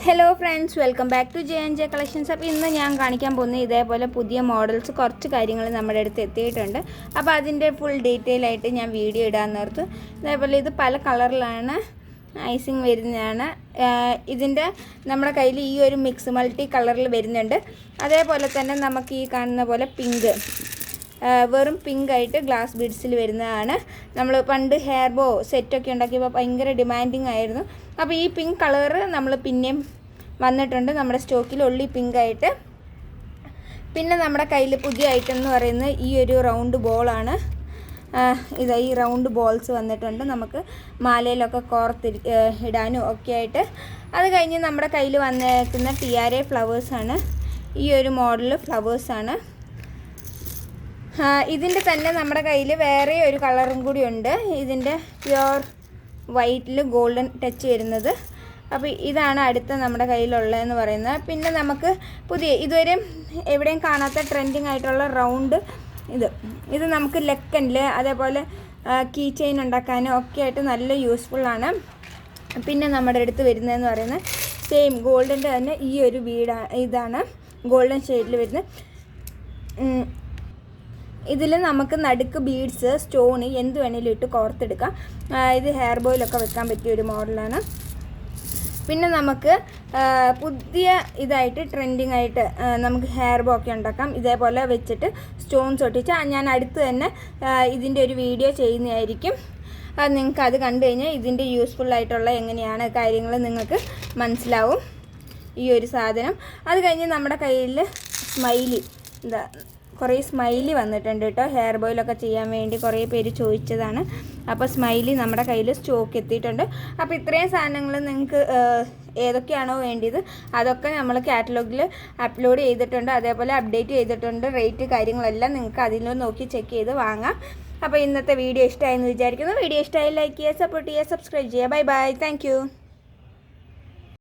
Hello friends, welcome back to J collections. അപ്പോൾ ഇന്ന് ഞാൻ കാണിക്കാൻ പോകുന്നത് ഇതേപോലെ പുതിയ മോഡൽസ് കുറച്ച് കാര്യങ്ങൾ നമ്മുടെ അടുത്ത് എത്തിയിട്ടുണ്ട്. അപ്പോൾ അതിൻ്റെ ഫുൾ ഡീറ്റെയിൽ ആയിട്ട് ഞാൻ വീഡിയോ ഇടാൻ നേർത്തു. ഇതേപോലെ ഇത് പല കളറിലാണ് ഐസിങ് വരുന്നതാണ്. ഇതിൻ്റെ നമ്മുടെ കയ്യിൽ ഈ ഒരു മിക്സ് മൾട്ടി കളറിൽ വരുന്നുണ്ട്. അതേപോലെ തന്നെ നമുക്ക് ഈ കാണുന്ന പോലെ പിങ്ക്, വെറും പിങ്ക് ആയിട്ട് ഗ്ലാസ് ബീഡ്സിൽ വരുന്നതാണ്. നമ്മൾ പണ്ട് ഹെയർ ബോ സെറ്റൊക്കെ ഉണ്ടാക്കിയപ്പോൾ ഭയങ്കര ഡിമാൻഡിങ് ആയിരുന്നു. അപ്പോൾ ഈ പിങ്ക് കളറ് നമ്മൾ പിന്നെയും വന്നിട്ടുണ്ട് നമ്മുടെ സ്റ്റോക്കിൽ, ഒള്ളി പിങ്ക് ആയിട്ട്. പിന്നെ നമ്മുടെ കയ്യിൽ പുതിയ ഐറ്റം എന്ന് പറയുന്നത് ഈ ഒരു റൗണ്ട് ബോളാണ്. ഇതാ ഈ റൗണ്ട് ബോൾസ് വന്നിട്ടുണ്ട്, നമുക്ക് മാലയിലൊക്കെ ഇടാനും ഒക്കെ ആയിട്ട്. അത് കഴിഞ്ഞ് നമ്മുടെ കയ്യിൽ വന്നേക്കുന്ന ടിയാരെ ഫ്ലവേഴ്സാണ്. ഈ ഒരു മോഡൽ ഫ്ലവേഴ്സാണ്. ഇതിൻ്റെ തന്നെ നമ്മുടെ കയ്യിൽ വേറെ ഒരു കളറും കൂടി ഉണ്ട്. ഇതിൻ്റെ പ്യുവർ വൈറ്റിൽ ഗോൾഡൻ ടച്ച് വരുന്നത്. അപ്പോൾ ഇതാണ് അടുത്ത നമ്മുടെ കയ്യിലുള്ളതെന്ന് പറയുന്നത്. പിന്നെ നമുക്ക് പുതിയ ഇതുവരെ എവിടെയും കാണാത്ത ട്രെൻഡിങ് ആയിട്ടുള്ള റൗണ്ട് ഇത് നമുക്ക് ലെക്കനിൽ അതേപോലെ കീ ചെയിൻ ഉണ്ടാക്കാനും ഒക്കെ ആയിട്ട് നല്ല യൂസ്ഫുള്ളാണ്. പിന്നെ നമ്മുടെ അടുത്ത് വരുന്നതെന്ന് പറയുന്നത് സെയിം ഗോൾഡിൻ്റെ തന്നെ ഈ ഒരു ഇതാണ് ഗോൾഡൻ ഷെയ്ഡിൽ വരുന്നത്. ഇതിൽ നമുക്ക് നടുക്ക് ബീഡ്സ്, സ്റ്റോണ് എന്ത് വേണേലും ഇട്ട് കോർത്തെടുക്കാം. ഇത് ഹെയർ ബോയിലൊക്കെ വെക്കാൻ പറ്റിയ ഒരു മോഡലാണ്. പിന്നെ നമുക്ക് പുതിയ ഇതായിട്ട് ട്രെൻഡിങ് ആയിട്ട് നമുക്ക് ഹെയർ ബോ ഒക്കെ ഉണ്ടാക്കാം. ഇതേപോലെ വെച്ചിട്ട് സ്റ്റോൺസ് ഒട്ടിച്ച് ഞാൻ അടുത്ത് തന്നെ ഇതിൻ്റെ ഒരു വീഡിയോ ചെയ്യുന്നതായിരിക്കും. നിങ്ങൾക്ക് അത് കണ്ടു കഴിഞ്ഞാൽ ഇതിൻ്റെ യൂസ്ഫുള്ളായിട്ടുള്ള എങ്ങനെയാണ് കാര്യങ്ങൾ നിങ്ങൾക്ക് മനസ്സിലാവും ഈ ഒരു സാധനം. അത് കഴിഞ്ഞ് നമ്മുടെ കയ്യിൽ സ്മൈലി കുറേ സ്മൈലി വന്നിട്ടുണ്ട് കേട്ടോ. ഹെയർ ബോയിലൊക്കെ ചെയ്യാൻ വേണ്ടി കുറേ പേര് ചോദിച്ചതാണ്. അപ്പോൾ സ്മൈലി നമ്മുടെ കയ്യിൽ സ്റ്റോക്ക് എത്തിയിട്ടുണ്ട്. അപ്പോൾ ഇത്രയും സാധനങ്ങൾ നിങ്ങൾക്ക് ഏതൊക്കെയാണോ വേണ്ടിയത് അതൊക്കെ നമ്മൾ കാറ്റലോഗിൽ അപ്ലോഡ് ചെയ്തിട്ടുണ്ട്, അതേപോലെ അപ്ഡേറ്റ് ചെയ്തിട്ടുണ്ട്. റേറ്റ് കാര്യങ്ങളെല്ലാം നിങ്ങൾക്ക് അതിൽ നോക്കി ചെക്ക് ചെയ്ത് വാങ്ങാം. അപ്പോൾ ഇന്നത്തെ വീഡിയോ ഇഷ്ടമായെന്ന് വിചാരിക്കുന്നു. വീഡിയോ ഇഷ്ടമായി ലൈക്ക് ചെയ്യുക, സപ്പോർട്ട് ചെയ്യുക, സബ്സ്ക്രൈബ് ചെയ്യുക. Bye bye, thank